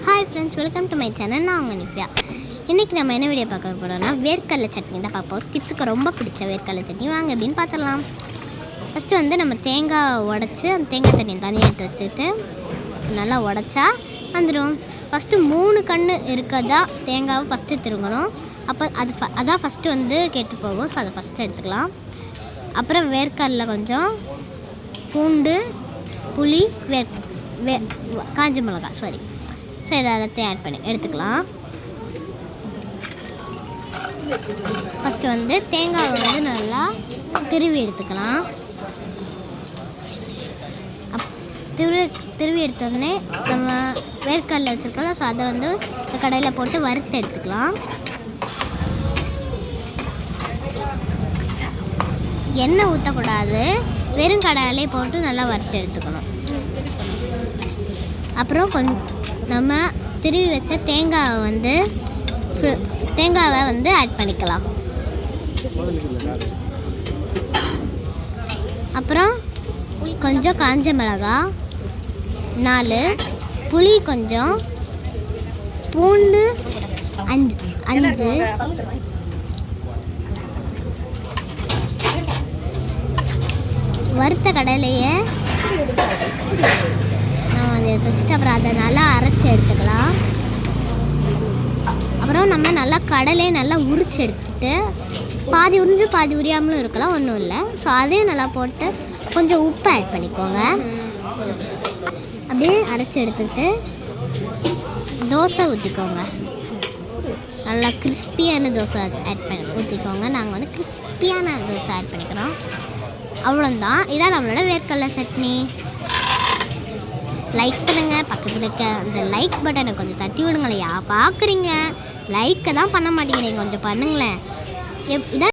Hi friends, welcome to my channel. நான் உங்கள் Nivea. இன்றைக்கி நம்ம என்ன வீடியோ பார்க்க போகிறோம்னா வேர்க்கடலை சட்னி தான் பார்ப்போம். கிட்ஸுக்கு ரொம்ப பிடிச்ச வேர்க்கடலை சட்னி. வாங்க அப்படின்னு பார்த்துடலாம். ஃபஸ்ட்டு வந்து நம்ம தேங்காய் உடச்சி அந்த தேங்காய் தண்ணி தனியாக எடுத்து வச்சுட்டு நல்லா உடச்சா வந்துடும். ஃபஸ்ட்டு 3 கன்று இருக்கிறதா தேங்காவை ஃபஸ்ட்டு திருங்கணும். அப்போ அதான் ஃபஸ்ட்டு வந்து கெட்டு போகும். ஸோ அதை ஃபஸ்ட்டு எடுத்துக்கலாம். அப்புறம் வேர்க்கடலை கொஞ்சம், பூண்டு, புளி, காஞ்ச மிளகாய் ஸோ இதை எல்லாத்தையும் ஆட் பண்ணி எடுத்துக்கலாம். ஃபஸ்ட்டு வந்து தேங்காவை வந்து நல்லா திருவி எடுத்துக்கலாம். திருவி எடுத்தோடனே நம்ம வேர்க்கடலை வச்சுருக்கோம். ஸோ அதை வந்து கடையில் போட்டு வறுத்து எடுத்துக்கலாம். எண்ணெய் ஊற்றக்கூடாது, வெறும் கடாயிலே போட்டு நல்லா வறுத்து எடுத்துக்கணும். அப்புறம் நம்ம திருவி வச்ச தேங்காவை வந்து ஆட் பண்ணிக்கலாம். அப்புறம் கொஞ்சம் காஞ்ச மிளகாய் 4, புளி கொஞ்சம், பூண்டு 5, வறுத்த கடலையை நம்ம அதை வச்சுட்டு அப்புறம் அதை நல்லா அரைச்சி எடுத்துக்கலாம். அப்புறம் நம்ம நல்லா கடலையை நல்லா உரித்து எடுத்துட்டு, பாதி உறிஞ்சு பாதி உரியாமலும் இருக்கலாம், ஒன்றும் இல்லை. ஸோ அதையும் நல்லா போட்டு கொஞ்சம் உப்பு ஆட் பண்ணிக்கோங்க. அப்படியே அரைச்சி எடுத்துக்கிட்டு தோசை ஊற்றிக்கோங்க. நல்லா கிறிஸ்பியான தோசை ஊற்றிக்கோங்க. நாங்கள் வந்து கிறிஸ்பியான தோசை ஆட் பண்ணிக்கிறோம். அவ்வளோதான். இதான் நம்மளோட வேர்க்கடலை சட்னி. லைக் பண்ணுங்கள். பக்கத்தில் இருக்க அந்த லைக் பட்டனை கொஞ்சம் தட்டி விடுங்களேன். பார்க்குறீங்க, லைக்கை தான் பண்ண மாட்டேங்கிறீங்க, கொஞ்சம் பண்ணுங்களேன். இதான்